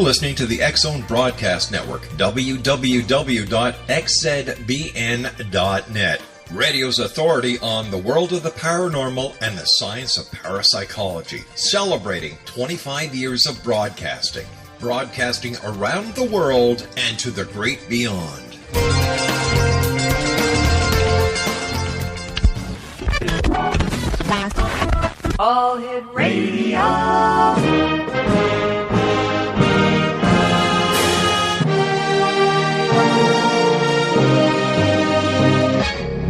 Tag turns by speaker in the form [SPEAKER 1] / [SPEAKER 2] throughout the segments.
[SPEAKER 1] listening to the X-Zone Broadcast Network, www.xzbn.net. Radio's authority on the world of the paranormal and the science of parapsychology, celebrating 25 years of broadcasting. Broadcasting around the world and to the great beyond.
[SPEAKER 2] All Hit Radio.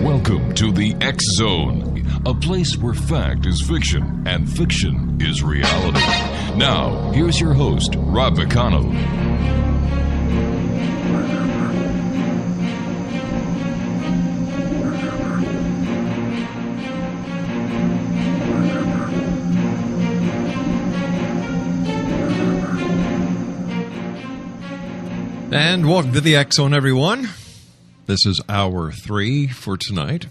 [SPEAKER 3] Welcome to the X-Zone, a place where fact is fiction and fiction is reality. Now, here's your host, Rob McConnell.
[SPEAKER 4] And welcome to the X-Zone, everyone. This is hour 3 for tonight.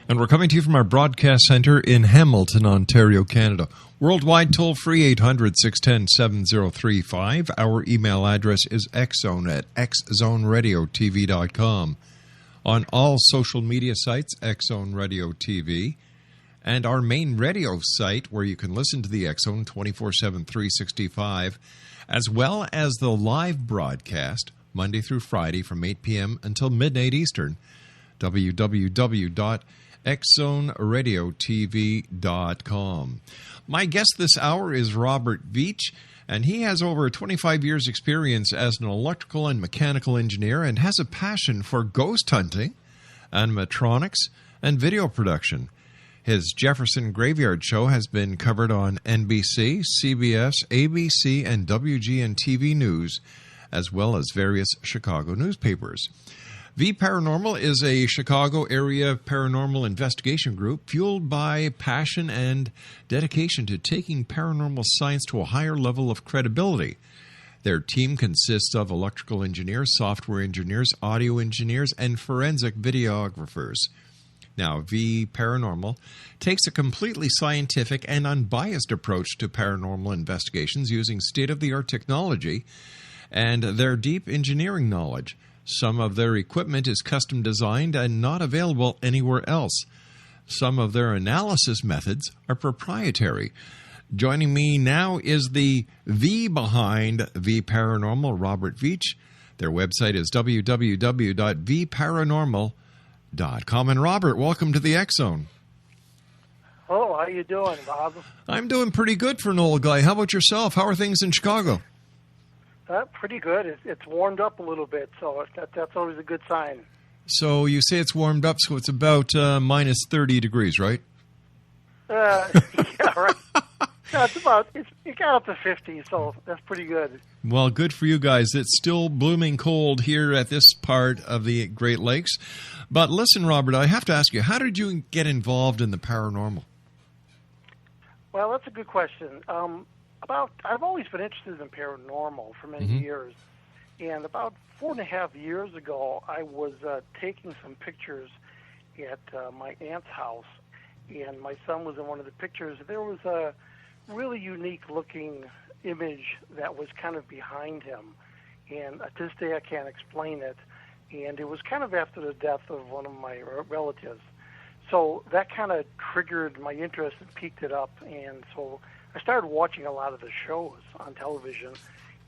[SPEAKER 4] And we're coming to you from our broadcast center in Hamilton, Ontario, Canada. Worldwide toll-free 800-610-7035. Our email address is xzone@xzoneradiotv.com. On all social media sites, X-Zone Radio TV. And our main radio site where you can listen to the X-Zone 24/7, 365, as well as the live broadcast Monday through Friday from 8 p.m. until midnight Eastern, www.xzoneradiotv.com. My guest this hour is Robert Veach, and he has over 25 years' experience as an electrical and mechanical engineer and has a passion for ghost hunting, animatronics, and video production. His Jefferson Graveyard Show has been covered on NBC, CBS, ABC, and WGN-TV News, as well as various Chicago newspapers. V Paranormal is a Chicago area paranormal investigation group fueled by passion and dedication to taking paranormal science to a higher level of credibility. Their team consists of electrical engineers, software engineers, audio engineers, and forensic videographers. Now, V Paranormal takes a completely scientific and unbiased approach to paranormal investigations using state-of-the-art technology and their deep engineering knowledge. Some of their equipment is custom designed and not available anywhere else. Some of their analysis methods are proprietary. Joining me now is the V behind V Paranormal, Robert Veach. Their website is www.vparanormal.com. And Robert, welcome to the X-Zone.
[SPEAKER 5] Oh, how you doing, Bob?
[SPEAKER 4] I'm doing pretty good for an old guy. How about yourself? How are things in Chicago?
[SPEAKER 5] Pretty good. It's warmed up a little bit, so that's always a good sign.
[SPEAKER 4] So you say it's warmed up, so it's about minus 30 degrees, right?
[SPEAKER 5] Yeah, right. Yeah, it got up to 50, so that's pretty good.
[SPEAKER 4] Well, good for you guys. It's still blooming cold here at this part of the Great Lakes. But listen, Robert, I have to ask you, how did you get involved in the paranormal?
[SPEAKER 5] Well, that's a good question. I've always been interested in paranormal for many years, and about 4.5 years ago, I was taking some pictures at my aunt's house, and my son was in one of the pictures. There was a really unique-looking image that was kind of behind him, and to this day I can't explain it, and it was kind of after the death of one of my relatives. So that kind of triggered my interest and piqued it up, and so I started watching a lot of the shows on television,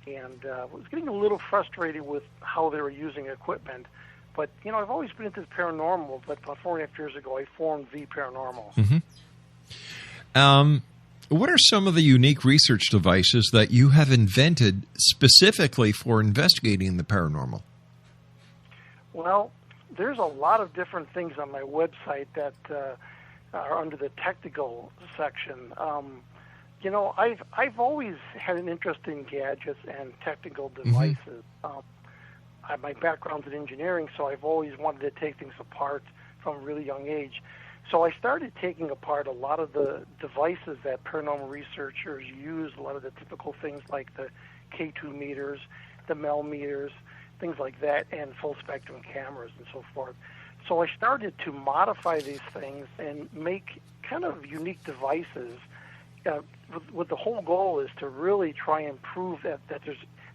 [SPEAKER 5] and was getting a little frustrated with how they were using equipment. But, I've always been into the paranormal, but about 4.5 years ago, I formed V Paranormal.
[SPEAKER 4] What are some of the unique research devices that you have invented specifically for investigating the paranormal?
[SPEAKER 5] Well, there's a lot of different things on my website that are under the technical section. I've always had an interest in gadgets and technical devices. My background's in engineering, so I've always wanted to take things apart from a really young age. So I started taking apart a lot of the devices that paranormal researchers use, a lot of the typical things like the K2 meters, the Mel meters, things like that, and full spectrum cameras and so forth. So I started to modify these things and make kind of unique devices with the whole goal is to really try and prove that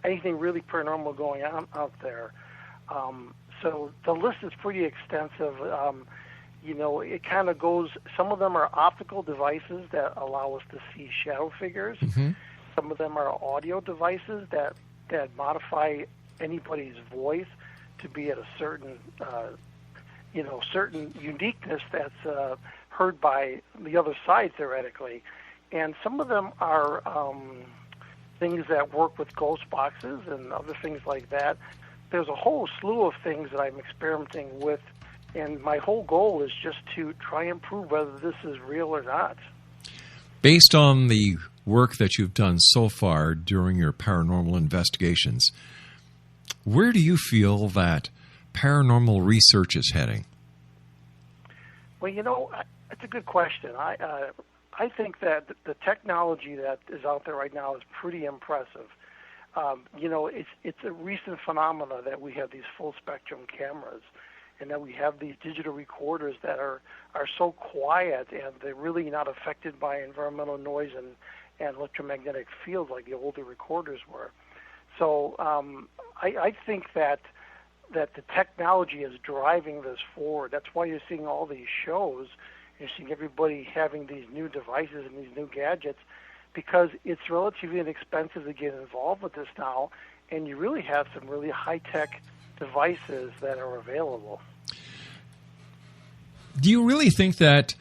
[SPEAKER 5] anything really paranormal going on out there. So the list is pretty extensive. It kind of goes, some of them are optical devices that allow us to see shadow figures. Some of them are audio devices that modify anybody's voice to be at a certain, certain uniqueness that's heard by the other side, theoretically. And some of them are things that work with ghost boxes and other things like that. There's a whole slew of things that I'm experimenting with, and my whole goal is just to try and prove whether this is real or not.
[SPEAKER 4] Based on the work that you've done so far during your paranormal investigations, where do you feel that paranormal research is heading?
[SPEAKER 5] Well, it's a good question. I think that the technology that is out there right now is pretty impressive. It's a recent phenomena that we have these full spectrum cameras, and that we have these digital recorders that are so quiet, and they're really not affected by environmental noise and electromagnetic fields like the older recorders were. So I think that the technology is driving this forward. That's why you're seeing all these shows. You're seeing everybody having these new devices and these new gadgets, because it's relatively inexpensive to get involved with this now, and you really have some really high-tech devices that are available.
[SPEAKER 4] Do you really think that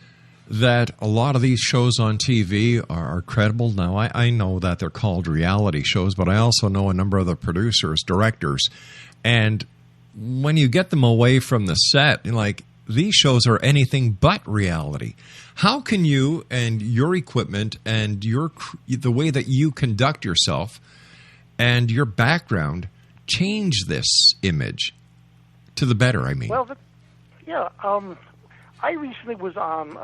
[SPEAKER 4] a lot of these shows on TV are credible? Now, I know that they're called reality shows, but I also know a number of the producers, directors, and when you get them away from the set, like, these shows are anything but reality. How can you and your equipment and the way that you conduct yourself and your background change this image to the better, I mean?
[SPEAKER 5] Well, I recently was on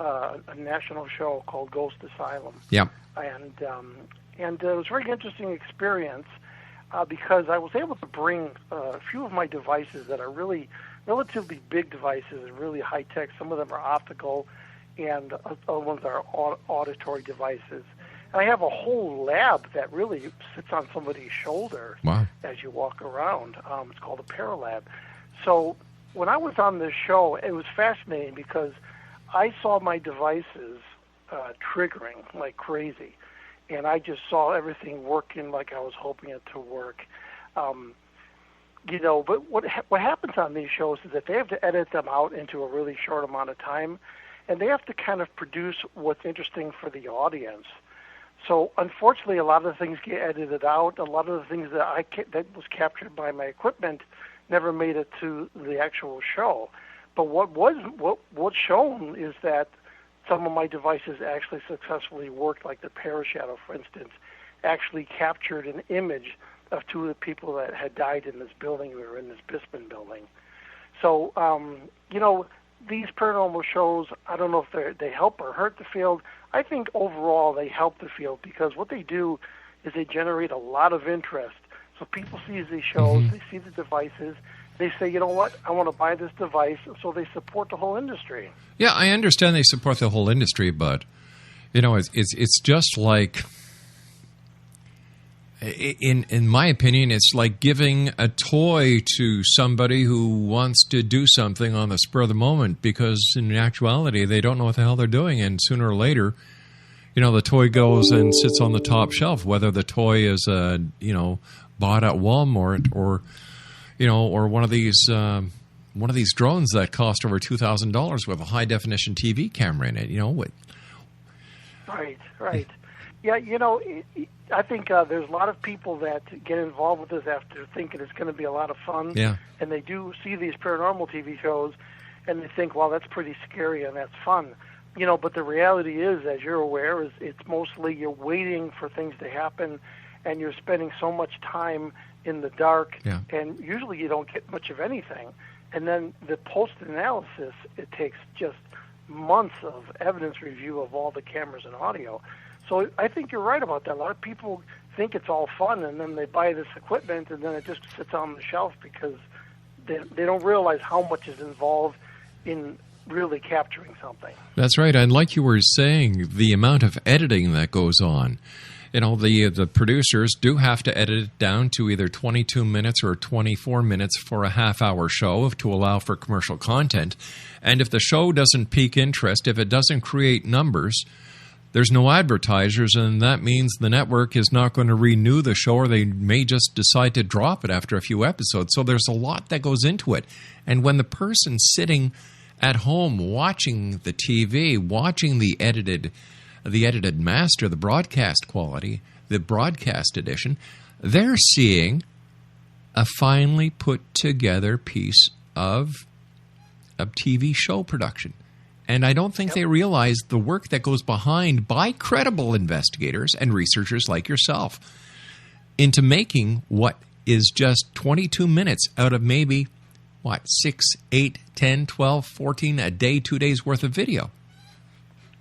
[SPEAKER 5] a national show called Ghost Asylum.
[SPEAKER 4] Yeah.
[SPEAKER 5] And it was a very interesting experience because I was able to bring a few of my devices that are really relatively big devices and really high-tech. Some of them are optical, and other ones are auditory devices. And I have a whole lab that really sits on somebody's shoulder as you walk around. It's called a Paralab. So when I was on this show, it was fascinating because I saw my devices triggering like crazy, and I just saw everything working like I was hoping it to work. But what happens on these shows is that they have to edit them out into a really short amount of time, and they have to kind of produce what's interesting for the audience. So unfortunately, a lot of the things get edited out. A lot of the things that was captured by my equipment never made it to the actual show. But what's shown is that some of my devices actually successfully worked, like the Parashadow, for instance, actually captured an image of two of the people that had died in this building. We were in this Bisman building. So, these paranormal shows, I don't know if they help or hurt the field. I think overall they help the field because what they do is they generate a lot of interest. So people see these shows, they see the devices, they say, you know what, I want to buy this device, so they support the whole industry.
[SPEAKER 4] Yeah, I understand they support the whole industry, but, it's just like, in my opinion, it's like giving a toy to somebody who wants to do something on the spur of the moment, because in actuality, they don't know what the hell they're doing, and sooner or later, the toy goes and sits on the top shelf, whether the toy is, bought at Walmart or one of these drones that cost over $2,000 with a high definition TV camera in it.
[SPEAKER 5] Right. Yeah, I think there's a lot of people that get involved with this after thinking it's going to be a lot of fun.
[SPEAKER 4] Yeah.
[SPEAKER 5] And they do see these paranormal TV shows, and they think, well, that's pretty scary and that's fun. But the reality is, as you're aware, is it's mostly you're waiting for things to happen, and you're spending so much time in the dark, and usually you don't get much of anything. And then the post-analysis, it takes just months of evidence review of all the cameras and audio. So I think you're right about that. A lot of people think it's all fun, and then they buy this equipment, and then it just sits on the shelf because they don't realize how much is involved in really capturing something.
[SPEAKER 4] That's right. And like you were saying, the amount of editing that goes on. the producers do have to edit it down to either 22 minutes or 24 minutes for a half-hour show to allow for commercial content. And if the show doesn't pique interest, if it doesn't create numbers, there's no advertisers, and that means the network is not going to renew the show, or they may just decide to drop it after a few episodes. So there's a lot that goes into it. And when the person's sitting at home watching the TV, watching the edited master, the broadcast quality, the broadcast edition, they're seeing a finely put together piece of TV show production. And I don't think they realize the work that goes behind by credible investigators and researchers like yourself into making what is just 22 minutes out of maybe, 6, 8, 10, 12, 14 a day, 2 days worth of video.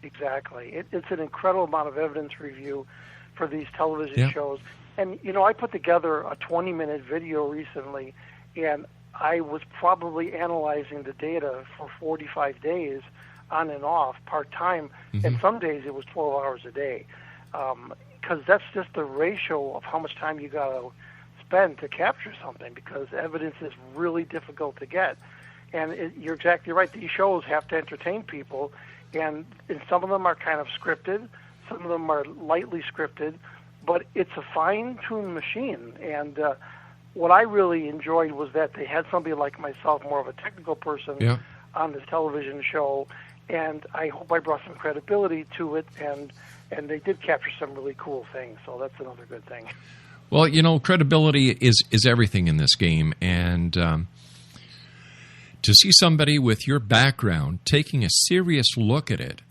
[SPEAKER 5] Exactly. It's an incredible amount of evidence review for these television shows. And, I put together a 20-minute video recently, and I was probably analyzing the data for 45 days on and off, part-time, and some days it was 12 hours a day. Because that's just the ratio of how much time you got to spend to capture something, because evidence is really difficult to get. And you're exactly right. These shows have to entertain people, and some of them are kind of scripted, some of them are lightly scripted, but it's a fine-tuned machine. And what I really enjoyed was that they had somebody like myself, more of a technical person, on this television show, and I hope I brought some credibility to it, and they did capture some really cool things, so that's another good thing.
[SPEAKER 4] Well, credibility is everything in this game, and to see somebody with your background taking a serious look at it,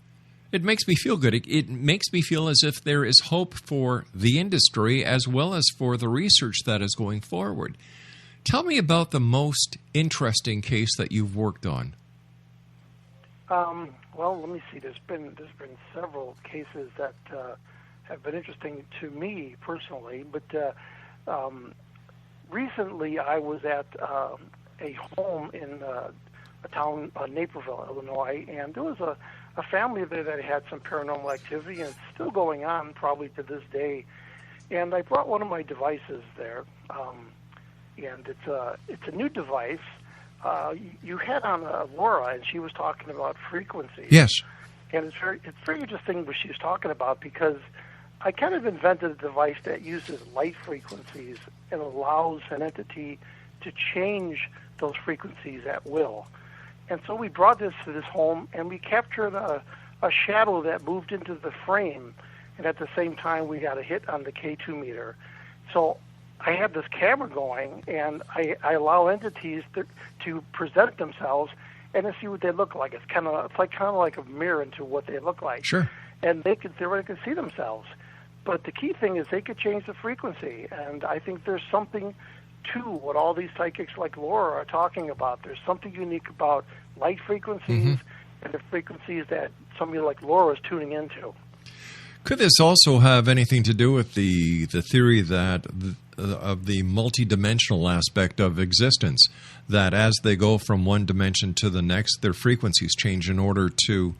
[SPEAKER 4] it makes me feel good. It makes me feel as if there is hope for the industry as well as for the research that is going forward. Tell me about the most interesting case that you've worked on.
[SPEAKER 5] Well, let me see. There's been several cases that have been interesting to me personally, but recently I was at a home in a town, Naperville, Illinois, and there was a family there that had some paranormal activity, and it's still going on probably to this day. And I brought one of my devices there, and it's a new device. You had on Laura, and she was talking about frequencies.
[SPEAKER 4] Yes.
[SPEAKER 5] And it's very interesting what she was talking about, because I kind of invented a device that uses light frequencies and allows an entity to change those frequencies at will. And so we brought this to this home, and we captured a shadow that moved into the frame, and at the same time we got a hit on the K2 meter. So I have this camera going, and I allow entities to present themselves and to see what they look like. It's kind of like a mirror into what they look like.
[SPEAKER 4] Sure.
[SPEAKER 5] And they could theoretically see themselves. But the key thing is they could change the frequency, and I think there's something to what all these psychics like Laura are talking about. There's something unique about light frequencies and the frequencies that somebody like Laura is tuning into.
[SPEAKER 4] Could this also have anything to do with the theory that of the multidimensional aspect of existence, that as they go from one dimension to the next, their frequencies change in order to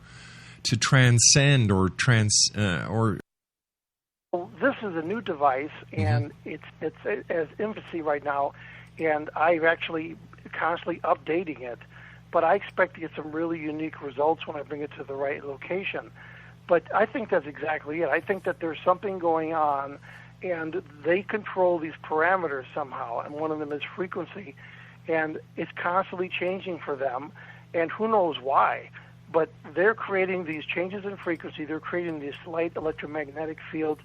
[SPEAKER 4] transcend or
[SPEAKER 5] Well, this is a new device, and it's at infancy right now, and I'm actually constantly updating it. But I expect to get some really unique results when I bring it to the right location. But I think that's exactly it. I think that there's something going on, and they control these parameters somehow, and one of them is frequency, and it's constantly changing for them, and who knows why. But they're creating these changes in frequency. They're creating these slight electromagnetic fields.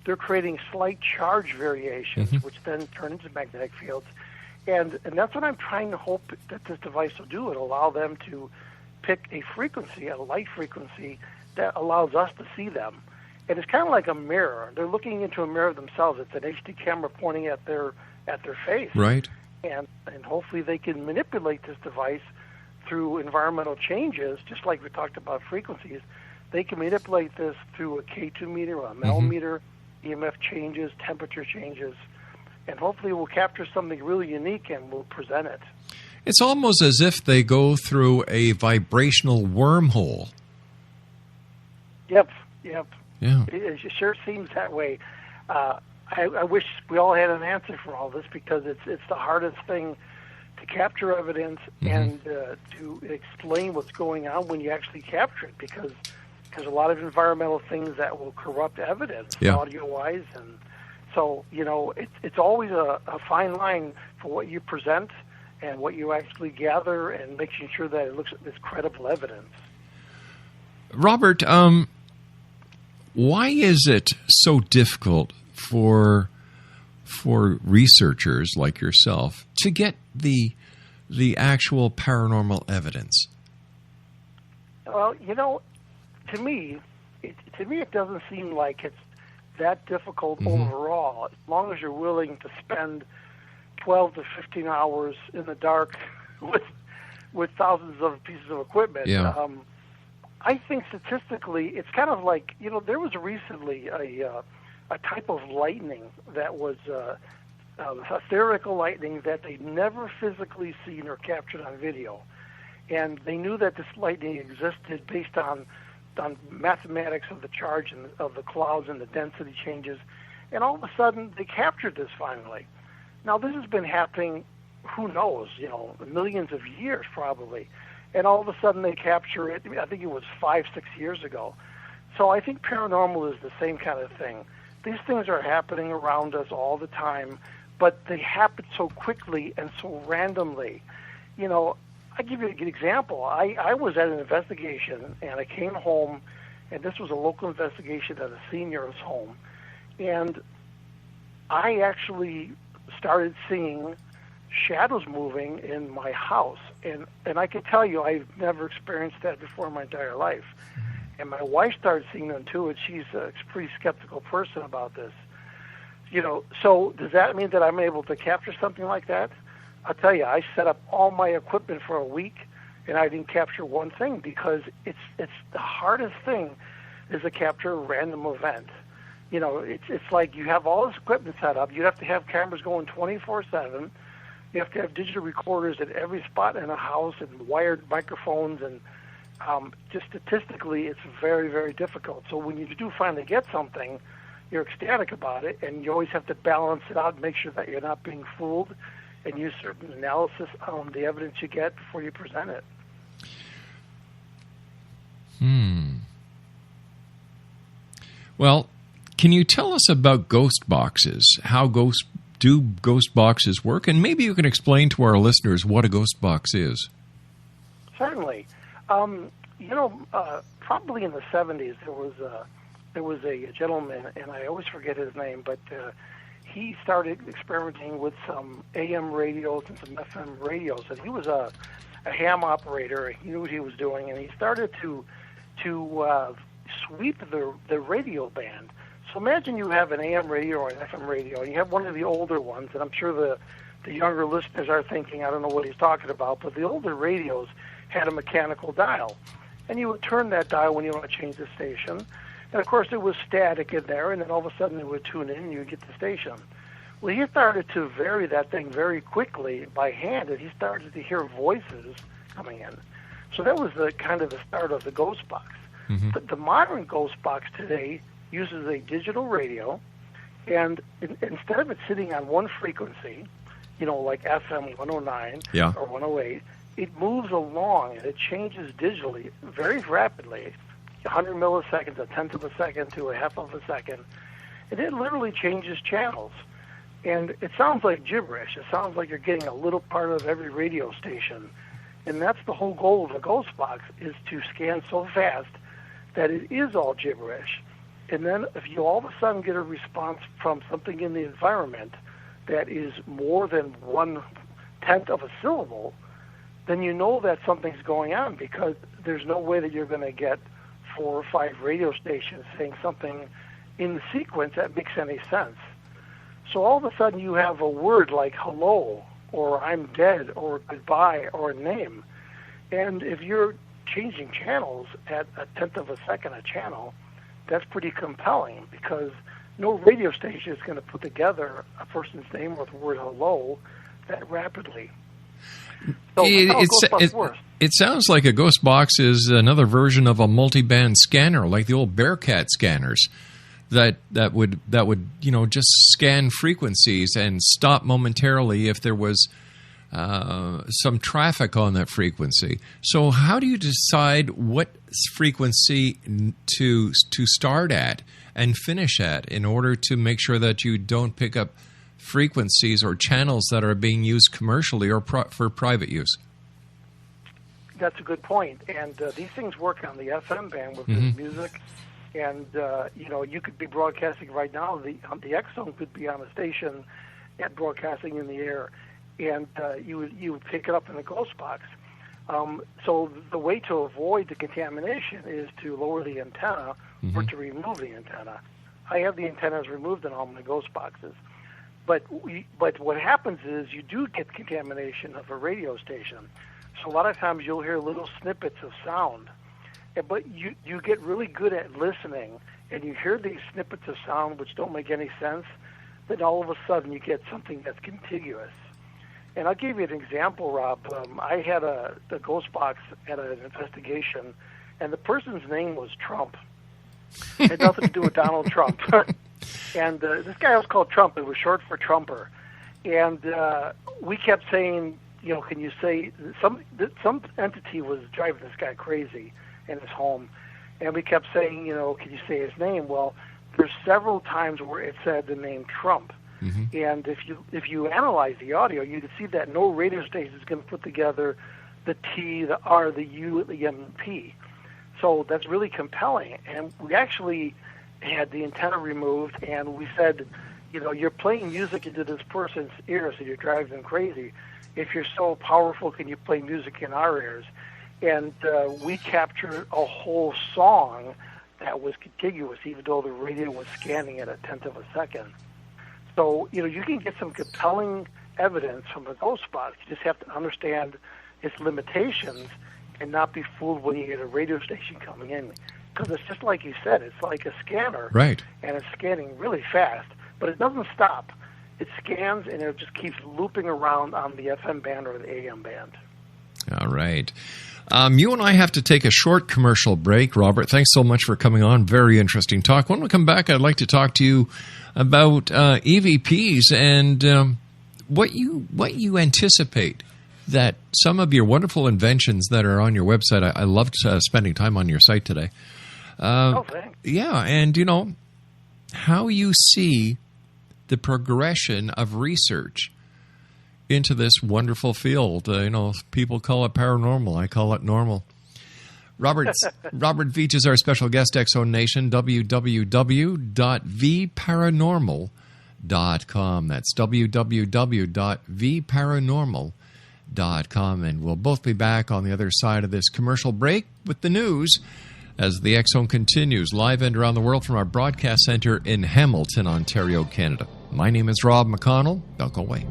[SPEAKER 5] They're creating slight charge variations, which then turn into magnetic fields. And that's what I'm trying to hope that this device will do. It'll allow them to pick a frequency, a light frequency, that allows us to see them. And it's kind of like a mirror. They're looking into a mirror themselves. It's an HD camera pointing at their face.
[SPEAKER 4] Right.
[SPEAKER 5] And hopefully they can manipulate this device through environmental changes, just like we talked about frequencies. They can manipulate this through a K2 meter, a MEL meter, EMF changes, temperature changes, and hopefully we'll capture something really unique and we'll present it.
[SPEAKER 4] It's almost as if they go through a vibrational wormhole.
[SPEAKER 5] Yep.
[SPEAKER 4] Yeah.
[SPEAKER 5] It sure seems that way. I wish we all had an answer for all this, because it's the hardest thing to capture evidence and to explain what's going on when you actually capture it, because there's a lot of environmental things that will corrupt evidence, audio-wise, and so it's always a fine line for what you present and what you actually gather, and making sure that it looks as credible evidence.
[SPEAKER 4] Robert, why is it so difficult for researchers like yourself to get the actual paranormal evidence?
[SPEAKER 5] Well, to me it doesn't seem like it's that difficult overall, as long as you're willing to spend 12 to 15 hours in the dark with thousands of pieces of equipment.
[SPEAKER 4] Yeah.
[SPEAKER 5] I think statistically, it's kind of like, there was recently a type of lightning that was a theoretical lightning that they'd never physically seen or captured on video. And they knew that this lightning existed based on mathematics of the charge and of the clouds and the density changes. And all of a sudden, they captured this finally. Now, this has been happening, who knows, millions of years probably. And all of a sudden, they capture it. I think it was 5-6 years ago. So I think paranormal is the same kind of thing. These things are happening around us all the time, but they happen so quickly and so randomly. I give you a good example. I was at an investigation, and I came home, and this was a local investigation at a senior's home, and I actually started seeing shadows moving in my house, and I can tell you I've never experienced that before in my entire life. And my wife started seeing them too, and she's a pretty skeptical person about this. So does that mean that I'm able to capture something like that? I'll tell you, I set up all my equipment for a week, and I didn't capture one thing, because it's the hardest thing is to capture a random event. It's like you have all this equipment set up. You have to have cameras going 24/7. You have to have digital recorders at every spot in a house and wired microphones, and just statistically, it's very, very difficult. So when you do finally get something, you're ecstatic about it, and you always have to balance it out and make sure that you're not being fooled, and use certain analysis on the evidence you get before you present it.
[SPEAKER 4] Well, can you tell us about ghost boxes? How ghost boxes work? And maybe you can explain to our listeners what a ghost box is.
[SPEAKER 5] Certainly. Probably in the 70s, there was a gentleman, and I always forget his name, but he started experimenting with some AM radios and some FM radios. And he was a ham operator. He knew what he was doing, and he started to sweep the radio band. So imagine you have an AM radio or an FM radio, and you have one of the older ones, and I'm sure the younger listeners are thinking, I don't know what he's talking about, but the older radios had a mechanical dial. And you would turn that dial when you want to change the station. And, of course, it was static in there, and then all of a sudden it would tune in and you would get the station. Well, he started to vary that thing very quickly by hand, and he started to hear voices coming in. So that was the start of the ghost box. But the modern ghost box today uses a digital radio, and instead of it sitting on one frequency, like FM 109 or 108, it moves along and it changes digitally very rapidly, 100 milliseconds, a tenth of a second to a half of a second, and it literally changes channels. And it sounds like gibberish. It sounds like you're getting a little part of every radio station. And that's the whole goal of the ghost box, is to scan so fast that it is all gibberish. And then if you all of a sudden get a response from something in the environment that is more than 1/10 of a syllable, then you know that something's going on, because there's no way that you're going to get 4 or 5 radio stations saying something in the sequence that makes any sense. So all of a sudden you have a word like hello, or I'm dead, or goodbye, or a name. And if you're changing channels at a tenth of a second a channel, that's pretty compelling, because no radio station is going to put together a person's name with the word hello that rapidly. So
[SPEAKER 4] it sounds like a ghost box is another version of a multi-band scanner, like the old Bearcat scanners. that would just scan frequencies and stop momentarily if there was some traffic on that frequency. So how do you decide what frequency to start at and finish at in order to make sure that you don't pick up frequencies or channels that are being used commercially or for private use?
[SPEAKER 5] That's a good point. And these things work on the FM band with this music. And, you could be broadcasting right now. The X Zone could be on a station and broadcasting in the air. And you would pick it up in the ghost box. So the way to avoid the contamination is to lower the antenna or to remove the antenna. I have the antennas removed in all my ghost boxes. But what happens is you do get contamination of a radio station. So a lot of times you'll hear little snippets of sound. But you get really good at listening, and you hear these snippets of sound which don't make any sense. Then all of a sudden you get something that's contiguous. And I'll give you an example, Rob. I had the ghost box at an investigation, and the person's name was Trump. It had nothing to do with Donald Trump. And this guy was called Trump. It was short for Trumper. And we kept saying, can you say some entity was driving this guy crazy in his home, and we kept saying, can you say his name? Well, there's several times where it said the name Trump. And if you analyze the audio, you can see that no radio station is going to put together the T, the R, the U, the M, and P. So that's really compelling. And we actually had the antenna removed, and we said, you're playing music into this person's ears, so you're driving them crazy. If you're so powerful, can you play music in our ears? And we captured a whole song that was contiguous, even though the radio was scanning at a tenth of a second. So, you can get some compelling evidence from a ghost box. You just have to understand its limitations and not be fooled when you get a radio station coming in. Because it's just like you said, it's like a scanner.
[SPEAKER 4] Right.
[SPEAKER 5] And it's scanning really fast, but it doesn't stop. It scans, and it just keeps looping around on the FM band or the AM band.
[SPEAKER 4] All right. You and I have to take a short commercial break. Robert, thanks so much for coming on. Very interesting talk. When we come back, I'd like to talk to you about EVPs and what you anticipate that some of your wonderful inventions that are on your website. I loved spending time on your site today.
[SPEAKER 5] Thanks.
[SPEAKER 4] Yeah, and how you see the progression of research into this wonderful field. People call it paranormal. I call it normal. Robert Veach is our special guest, X-Zone Nation, www.vparanormal.com. That's www.vparanormal.com. And we'll both be back on the other side of this commercial break with the news as the X-Zone continues live and around the world from our broadcast center in Hamilton, Ontario, Canada. My name is Rob McConnell. Don't go away.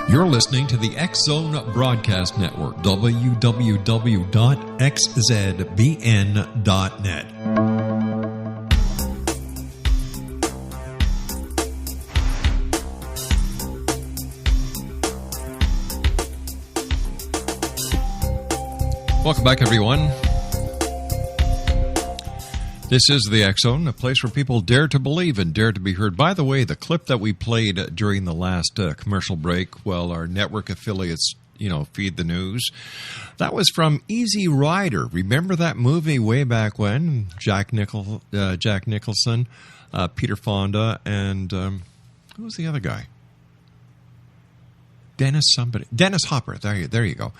[SPEAKER 4] You're listening to the X-Zone Broadcast Network, www.xzbn.net. Welcome back, everyone. This is the X-Zone, a place where people dare to believe and dare to be heard. By the way, the clip that we played during the last commercial break while our network affiliates, feed the news, that was from Easy Rider. Remember that movie way back when? Jack Nicholson, Peter Fonda, and who was the other guy? Dennis Hopper. There you go.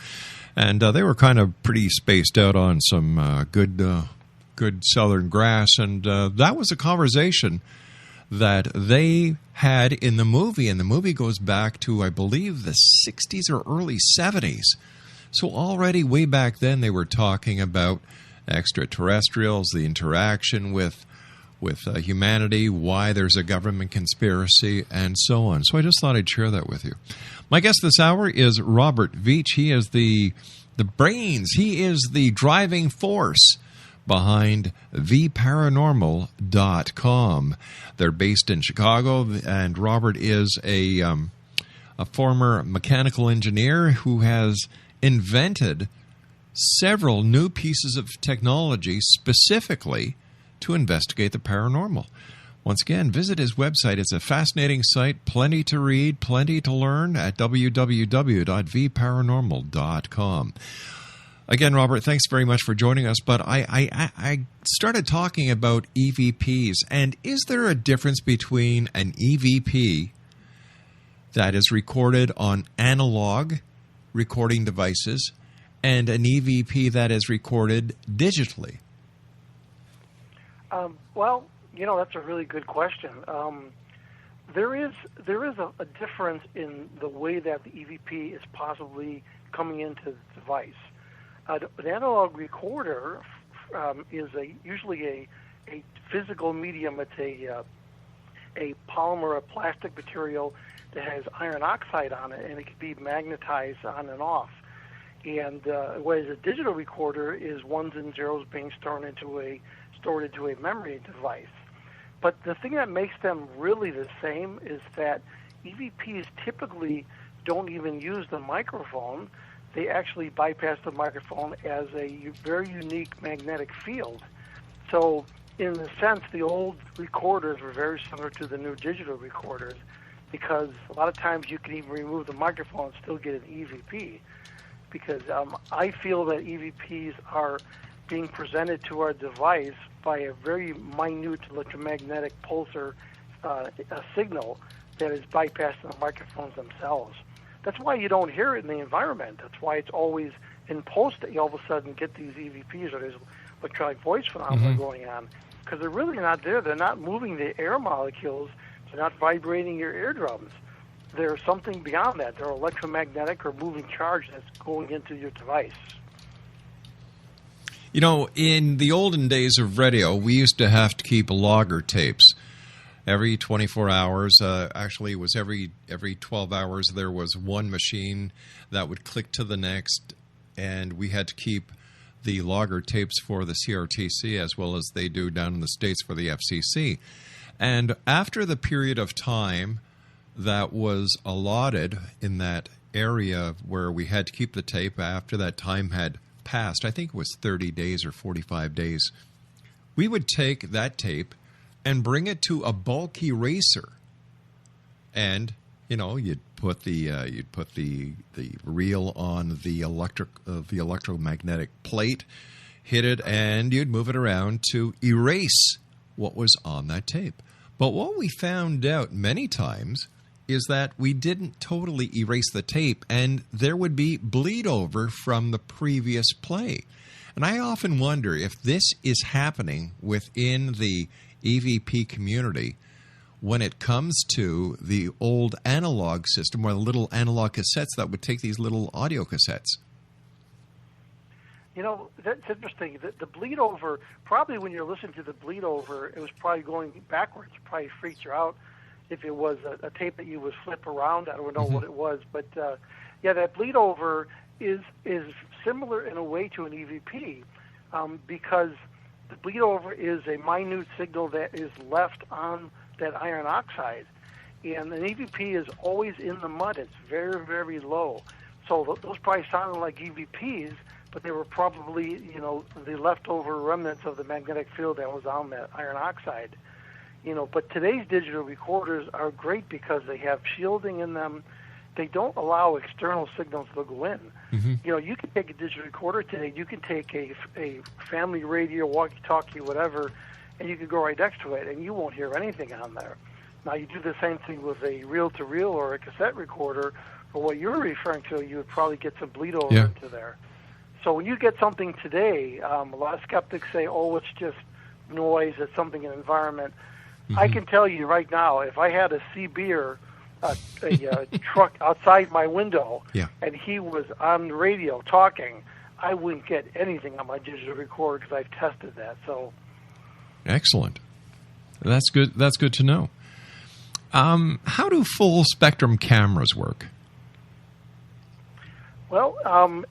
[SPEAKER 4] And they were kind of pretty spaced out on some good Southern grass, and that was a conversation that they had in the movie, and the movie goes back to, I believe, the 60s or early 70s. So already way back then they were talking about extraterrestrials, the interaction with humanity, why there's a government conspiracy, and so on. So I just thought I'd share that with you. My guest this hour is Robert Veach. He is the brains. He is the driving force behind theparanormal.com. They're based in Chicago, and Robert is a former mechanical engineer who has invented several new pieces of technology specifically to investigate the paranormal. Once again, visit his website. It's a fascinating site, plenty to read, plenty to learn at www.vparanormal.com. Again, Robert, thanks very much for joining us. But I started talking about EVPs, and is there a difference between an EVP that is recorded on analog recording devices and an EVP that is recorded digitally?
[SPEAKER 5] Well, that's a really good question. There is a difference in the way that the EVP is possibly coming into the device. An analog recorder is usually a physical medium. It's a polymer, a plastic material that has iron oxide on it, and it can be magnetized on and off. And whereas a digital recorder is ones and zeros being stored into a memory device. But the thing that makes them really the same is that EVPs typically don't even use the microphone. They actually bypass the microphone as a very unique magnetic field. So in a sense, the old recorders were very similar to the new digital recorders, because a lot of times you can even remove the microphone and still get an EVP. Because I feel that EVPs are being presented to our device by a very minute electromagnetic pulsar a signal that is bypassing the microphones themselves. That's why you don't hear it in the environment. That's why it's always in post that you all of a sudden get these EVPs or these electronic voice phenomena going on, because they're really not there. They're not moving the air molecules. They're not vibrating your eardrums. There's something beyond that. They're electromagnetic or moving charge that's going into your device.
[SPEAKER 4] In the olden days of radio, we used to have to keep logger tapes. Every 24 hours, actually it was every 12 hours, there was one machine that would click to the next, and we had to keep the logger tapes for the CRTC as well as they do down in the States for the FCC. And after the period of time that was allotted in that area where we had to keep the tape, after that time had passed, I think it was 30 days or 45 days, we would take that tape and bring it to a bulk eraser, and you'd put the reel on the electromagnetic plate, hit it, and you'd move it around to erase what was on that tape. But what we found out many times is that we didn't totally erase the tape, and there would be bleed over from the previous play. And I often wonder if this is happening within the EVP community when it comes to the old analog system, or the little analog cassettes that would take these little audio cassettes.
[SPEAKER 5] That's interesting. The bleed over, probably when you're listening to the bleed over, it was probably going backwards. It probably freaked you out if it was a tape that you would flip around. I don't know what it was. But, that bleed over is similar in a way to an EVP, because the bleed over is a minute signal that is left on that iron oxide. And an EVP is always in the mud. It's very, very low. So those probably sounded like EVPs, but they were probably, the leftover remnants of the magnetic field that was on that iron oxide. But today's digital recorders are great because they have shielding in them. They don't allow external signals to go in. You can take a digital recorder today. You can take a family radio, walkie-talkie, whatever, and you can go right next to it, and you won't hear anything on there. Now, you do the same thing with a reel-to-reel or a cassette recorder. For what you're referring to, you would probably get some bleed over into there. So when you get something today, a lot of skeptics say, oh, it's just noise, it's something in the environment. I can tell you right now, if I had a C-Beer a truck outside my window and he was on the radio talking, I wouldn't get anything on my digital recorder because I've tested that. So,
[SPEAKER 4] excellent. That's good. That's good to know. How do full spectrum cameras work?
[SPEAKER 5] Well,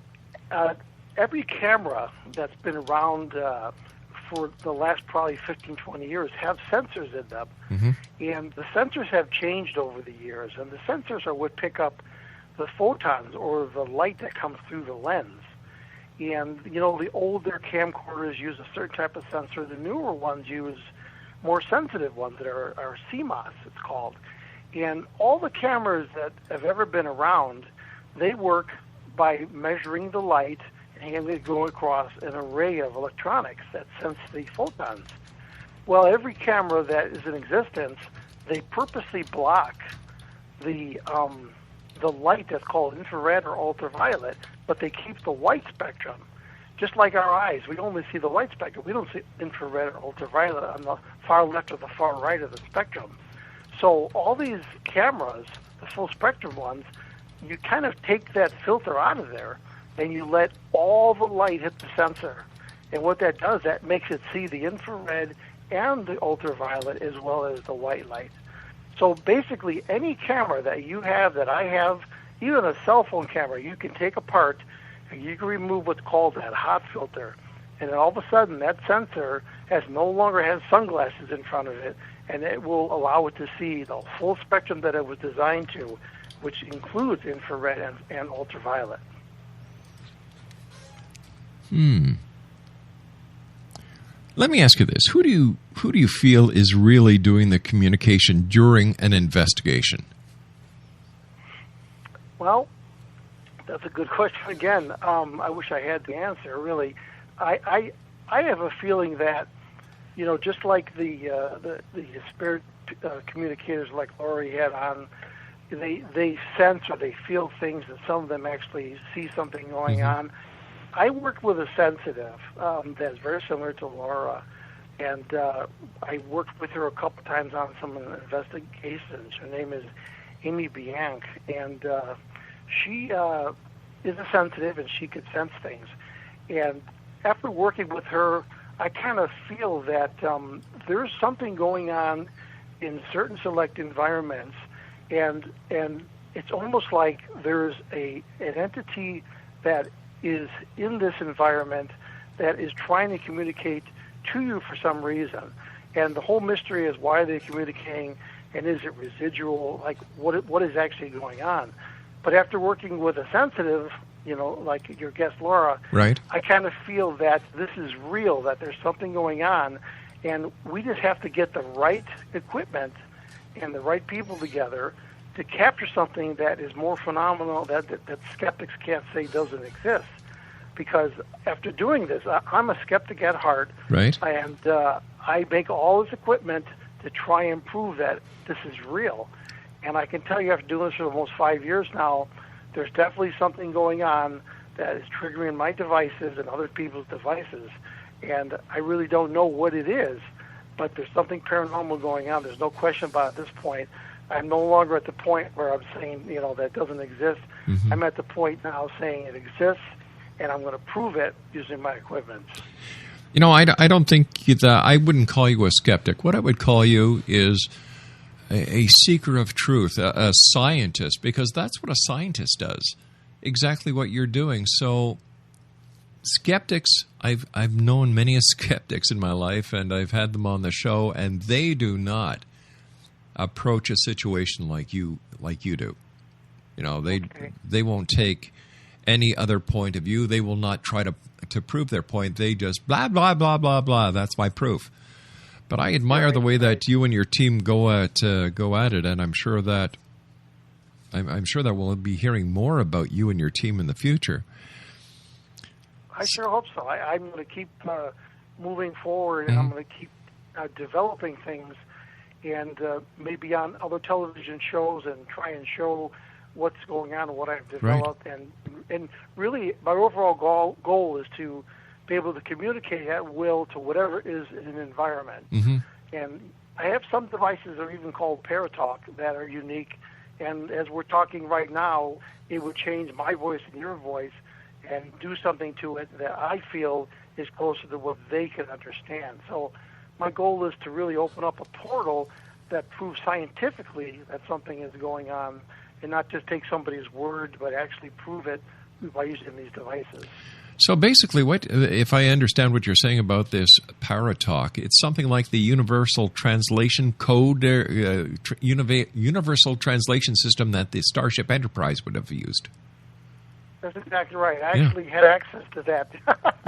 [SPEAKER 5] every camera that's been around for the last probably 15, 20 years have sensors in them.
[SPEAKER 4] Mm-hmm.
[SPEAKER 5] And the sensors have changed over the years, and the sensors are what pick up the photons or the light that comes through the lens. And, you know, the older camcorders use a certain type of sensor. The newer ones use more sensitive ones that are CMOS, it's called. And all the cameras that have ever been around, they work by measuring the light and they go across an array of electronics that sense the photons. Well, every camera that is in existence, they purposely block the light that's called infrared or ultraviolet, but they keep the white spectrum. Just like our eyes, we only see the white spectrum. We don't see infrared or ultraviolet on the far left or the far right of the spectrum. So all these cameras, the full spectrum ones, you kind of take that filter out of there and you let all the light hit the sensor. And what that does, that makes it see the infrared and the ultraviolet as well as the white light. So basically any camera that you have, that I have, even a cell phone camera, you can take apart and you can remove what's called that hot filter. And then all of a sudden that sensor no longer has sunglasses in front of it, and it will allow it to see the full spectrum that it was designed to, which includes infrared and ultraviolet.
[SPEAKER 4] Let me ask you this: who do you feel is really doing the communication during an investigation?
[SPEAKER 5] Well, that's a good question. Again, I wish I had the answer. Really, I have a feeling that, you know, just like the spirit communicators like Laurie had on, they sense or they feel things, and some of them actually see something going on. I work with a sensitive that's very similar to Laura, and I worked with her a couple times on some investigations. Her name is Amy Bianc, and she is a sensitive, and she could sense things. And after working with her, I kind of feel that there's something going on in certain select environments, and it's almost like there's an entity that is in this environment that is trying to communicate to you for some reason. And the whole mystery is, why are they communicating, and is it residual, like what is actually going on? But after working with a sensitive, you know, like your guest Laura,
[SPEAKER 4] right,
[SPEAKER 5] I kind of feel that this is real, that there's something going on, and we just have to get the right equipment and the right people together to capture something that is more phenomenal, that skeptics can't say doesn't exist. Because after doing this, I'm a skeptic at heart,
[SPEAKER 4] right,
[SPEAKER 5] and I make all this equipment to try and prove that this is real. And I can tell you, after doing this for almost 5 years now, there's definitely something going on that is triggering my devices and other people's devices. And I really don't know what it is, but there's something paranormal going on. There's no question about it at this point. I'm no longer at the point where I'm saying, you know, that doesn't exist. I'm at the point now saying it exists, and I'm going to prove it using my equipment.
[SPEAKER 4] You know, I don't think I wouldn't call you a skeptic. What I would call you is a seeker of truth, a scientist, because that's what a scientist does, exactly what you're doing. So skeptics, I've known many skeptics in my life, and I've had them on the show, and they do not approach a situation like you do. You know, they won't take any other point of view. They will not try to prove their point. They just blah blah blah blah blah. That's my proof. But I admire the way that you and your team go at it, and I'm sure that we'll be hearing more about you and your team in the future.
[SPEAKER 5] I sure hope so. I'm going to keep moving forward, and I'm going to keep developing things, and maybe on other television shows, and try and show what's going on and what I've developed.
[SPEAKER 4] Right.
[SPEAKER 5] And really, my overall goal is to be able to communicate at will to whatever is in an environment. And I have some devices that are even called Paratalk that are unique. And as we're talking right now, it would change my voice and your voice and do something to it that I feel is closer to what they can understand. So my goal is to really open up a portal that proves scientifically that something is going on, and not just take somebody's word, but actually prove it by using these devices.
[SPEAKER 4] So basically, what if I understand what you're saying about this Paratalk? It's something like the Universal Translation Code, Universal Translation System that the Starship Enterprise would have used.
[SPEAKER 5] That's exactly right. I actually had access to that.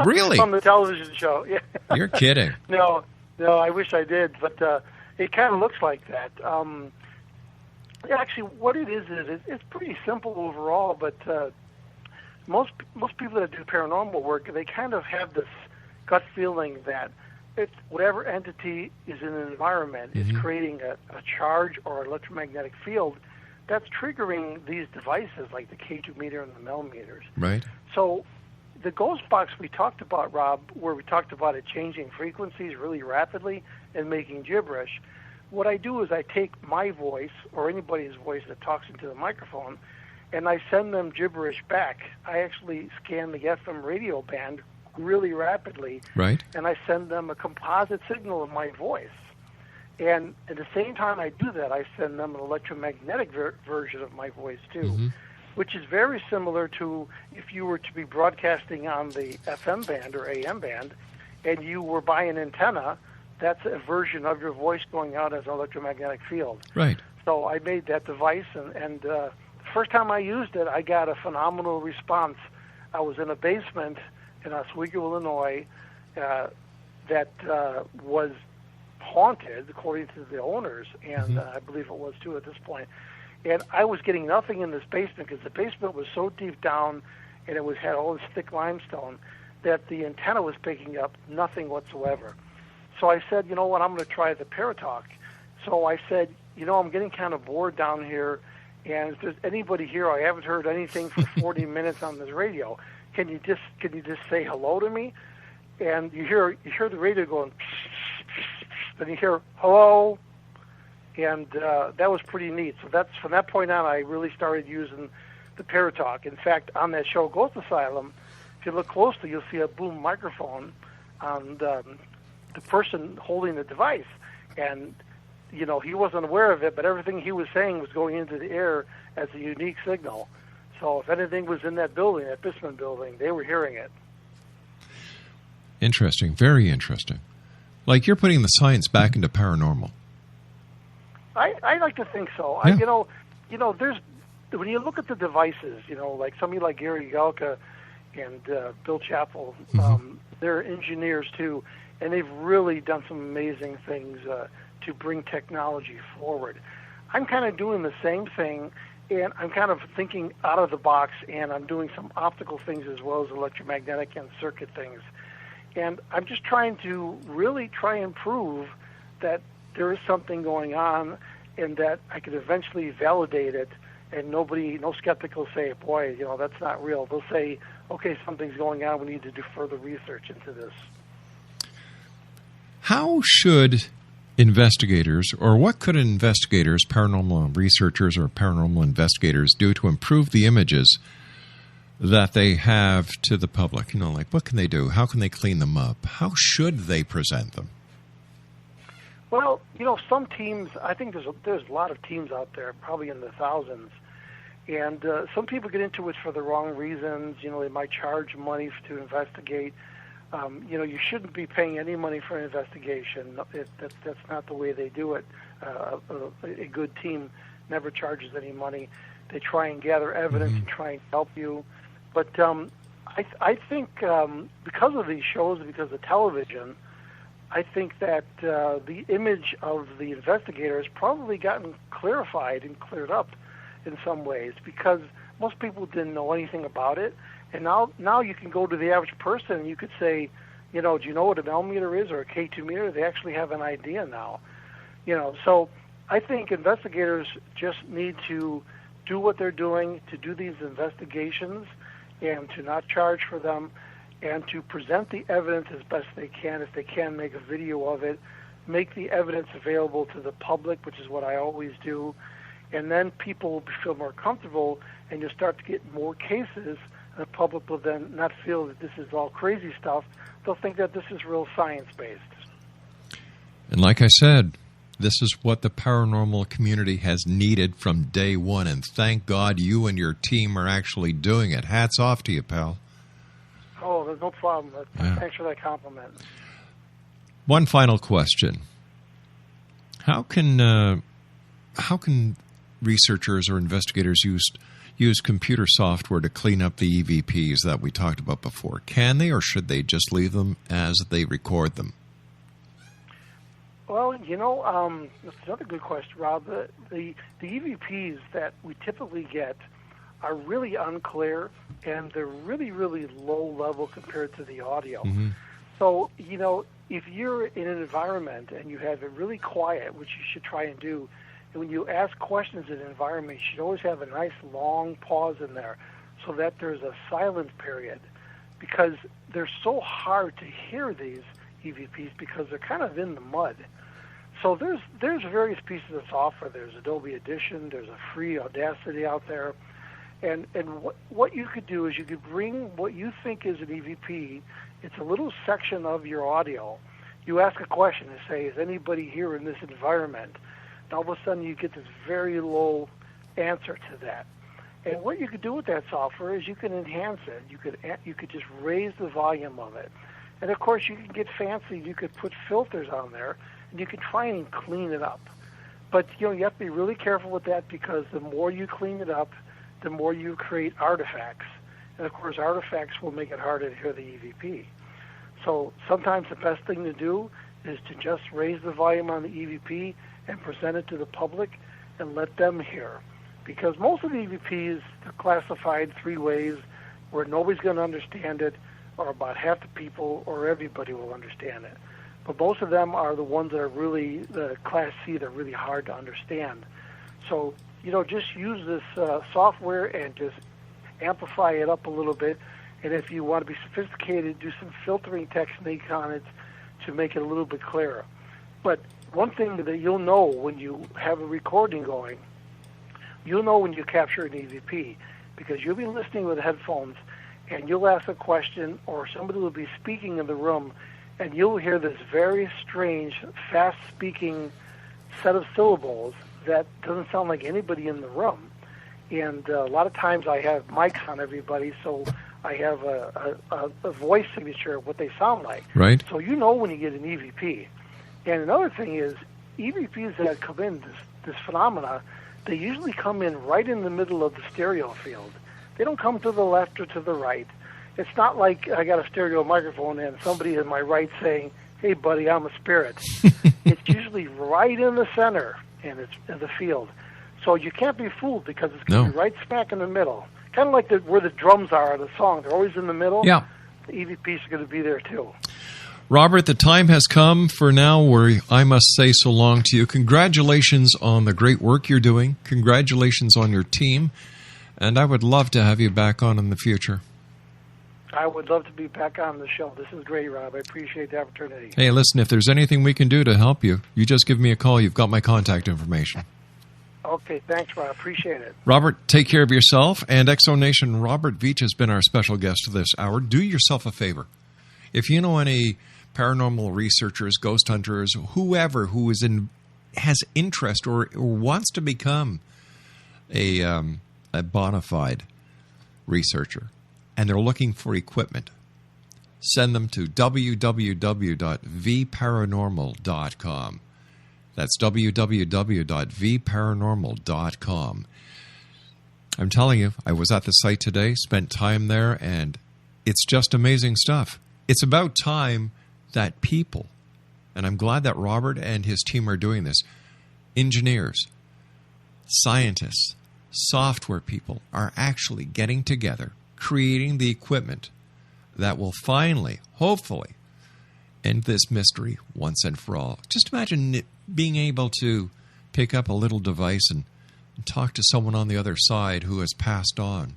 [SPEAKER 4] Really?
[SPEAKER 5] From the television show. Yeah.
[SPEAKER 4] You're kidding.
[SPEAKER 5] No, I wish I did, but it kind of looks like that. Actually, what it is it's pretty simple overall, but most people that do paranormal work, they kind of have this gut feeling that it's whatever entity is in an environment is creating a charge or electromagnetic field that's triggering these devices like the K2 meter and the millimeters.
[SPEAKER 4] Right.
[SPEAKER 5] So the ghost box we talked about, Rob, where we talked about it changing frequencies really rapidly and making gibberish, what I do is I take my voice or anybody's voice that talks into the microphone and I send them gibberish back. I actually scan the FM radio band really rapidly,
[SPEAKER 4] right,
[SPEAKER 5] and I send them a composite signal of my voice. And at the same time I do that, I send them an electromagnetic version of my voice too, which is very similar to if you were to be broadcasting on the FM band or AM band, and you were by an antenna. That's a version of your voice going out as an electromagnetic field.
[SPEAKER 4] Right.
[SPEAKER 5] So I made that device, and the first time I used it, I got a phenomenal response. I was in a basement in Oswego, Illinois, that was haunted, according to the owners, and I believe it was too at this point. And I was getting nothing in this basement because the basement was so deep down, and it had all this thick limestone that the antenna was picking up nothing whatsoever. So I said, you know what, I'm going to try the Paratalk. So I said, I'm getting kind of bored down here, and if there's anybody here, I haven't heard anything for 40 minutes on this radio. Can you just say hello to me? And you hear the radio going, then you hear hello, and that was pretty neat. So that's from that point on, I really started using the Paratalk. In fact, on that show, Ghost Asylum, if you look closely, you'll see a boom microphone on the person holding the device, and he wasn't aware of it, but everything he was saying was going into the air as a unique signal. So if anything was in that building, that basement building, they were hearing it.
[SPEAKER 4] Interesting, very interesting. Like you're putting the science back into paranormal.
[SPEAKER 5] I like to think so.
[SPEAKER 4] Yeah.
[SPEAKER 5] There's when you look at the devices, like somebody like Gary Galka and Bill Chappell, they're engineers too. And they've really done some amazing things to bring technology forward. I'm kind of doing the same thing, and I'm kind of thinking out of the box, and I'm doing some optical things as well as electromagnetic and circuit things. And I'm just trying to really try and prove that there is something going on and that I could eventually validate it, and no skeptic will say, boy, that's not real. They'll say, okay, something's going on. We need to do further research into this. How
[SPEAKER 4] should investigators, or what could investigators, paranormal researchers or paranormal investigators do to improve the images that they have to the public? Like what can they do? How can they clean them up? How should they present them?
[SPEAKER 5] Well, some teams, I think there's a lot of teams out there, probably in the thousands, and some people get into it for the wrong reasons. They might charge money to investigate. You shouldn't be paying any money for an investigation. That's not the way they do it. A good team never charges any money. They try and gather evidence and try and help you. But I think because of these shows, because of television, I think that the image of the investigator has probably gotten clarified and cleared up in some ways, because most people didn't know anything about it. And now you can go to the average person and you could say, do you know what a millimeter is or a K2 meter? They actually have an idea now. So I think investigators just need to do what they're doing, to do these investigations and to not charge for them, and to present the evidence as best they can. If they can, make a video of it, make the evidence available to the public, which is what I always do, and then people will feel more comfortable, and you'll start to get more cases. The public will then not feel that this is all crazy stuff. They'll think that this is real science-based.
[SPEAKER 4] And like I said, this is what the paranormal community has needed from day one, and thank God you and your team are actually doing it. Hats off to you, pal.
[SPEAKER 5] Oh, there's no problem. Thanks for that compliment.
[SPEAKER 4] One final question. How can researchers or investigators use computer software to clean up the EVPs that we talked about before? Can they, or should they just leave them as they record them?
[SPEAKER 5] Well, that's another good question, Rob. The EVPs that we typically get are really unclear, and they're really, really low level compared to the audio.
[SPEAKER 4] Mm-hmm.
[SPEAKER 5] So, if you're in an environment and you have it really quiet, which you should try and do, and when you ask questions in an environment, you should always have a nice long pause in there so that there's a silent period, because they're so hard to hear, these EVPs, because they're kind of in the mud. So there's various pieces of software. There's Adobe Audition. There's a free Audacity out there. And what you could do is you could bring what you think is an EVP. It's a little section of your audio. You ask a question and say, is anybody here in this environment? And all of a sudden you get this very low answer to that. And what you could do with that software is you can enhance it. You could just raise the volume of it. And of course you can get fancy. You could put filters on there, and you can try and clean it up. But you have to be really careful with that, because the more you clean it up, the more you create artifacts. And of course, artifacts will make it harder to hear the EVP. So sometimes the best thing to do is to just raise the volume on the EVP and present it to the public and let them hear. Because most of the EVPs are classified three ways where nobody's going to understand it, or about half the people, or everybody will understand it. But most of them are the ones that are really the Class C, that are really hard to understand. So, just use this software and just amplify it up a little bit. And if you want to be sophisticated, do some filtering techniques on it to make it a little bit clearer. But one thing that you'll know when you have a recording going, you'll know when you capture an EVP, because you'll be listening with headphones, and you'll ask a question, or somebody will be speaking in the room, and you'll hear this very strange, fast-speaking set of syllables that doesn't sound like anybody in the room. And a lot of times I have mics on everybody, so I have a voice signature of what they sound like.
[SPEAKER 4] Right.
[SPEAKER 5] So you know when you get an EVP. And another thing is, EVPs that come in, this phenomena, they usually come in right in the middle of the stereo field. They don't come to the left or to the right. It's not like I got a stereo microphone and somebody in my right saying, hey, buddy, I'm a spirit. It's usually right in the center, and it's in the field. So you can't be fooled, because it's going to be right smack in the middle. Kind of like where the drums are in the song. They're always in the middle.
[SPEAKER 4] Yeah.
[SPEAKER 5] The EVPs are going to be there, too.
[SPEAKER 4] Robert, the time has come for now where I must say so long to you. Congratulations on the great work you're doing. Congratulations on your team. And I would love to have you back on in the future.
[SPEAKER 5] I would love to be back on the show. This is great, Rob. I appreciate the opportunity.
[SPEAKER 4] Hey, listen, if there's anything we can do to help you, you just give me a call. You've got my contact information.
[SPEAKER 5] Okay, thanks, Rob. Appreciate it.
[SPEAKER 4] Robert, take care of yourself. And Exonation, Robert Veach has been our special guest this hour. Do yourself a favor. If you know any paranormal researchers, ghost hunters, whoever who has interest or wants to become a bona fide researcher, and they're looking for equipment, send them to www.vparanormal.com. That's www.vparanormal.com. I'm telling you, I was at the site today, spent time there, and it's just amazing stuff. It's about time that people, and I'm glad that Robert and his team are doing this, engineers, scientists, software people are actually getting together, creating the equipment that will finally, hopefully, end this mystery once and for all. Just imagine being able to pick up a little device and talk to someone on the other side who has passed on.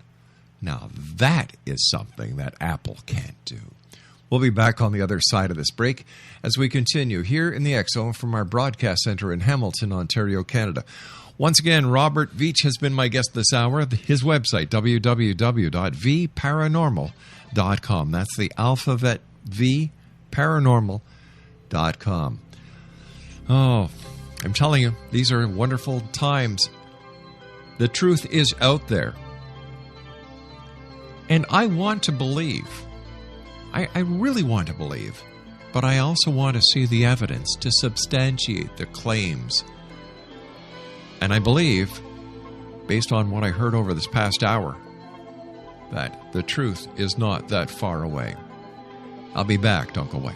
[SPEAKER 4] Now, that is something that Apple can't do. We'll be back on the other side of this break as we continue here in the X-Zone from our broadcast center in Hamilton, Ontario, Canada. Once again, Robert Veach has been my guest this hour. His website, www.vparanormal.com. That's the alphabet V, paranormal.com. Oh, I'm telling you, these are wonderful times. The truth is out there. And I want to believe I really want to believe, but I also want to see the evidence to substantiate the claims. And I believe, based on what I heard over this past hour, that the truth is not that far away. I'll be back. Don't go away.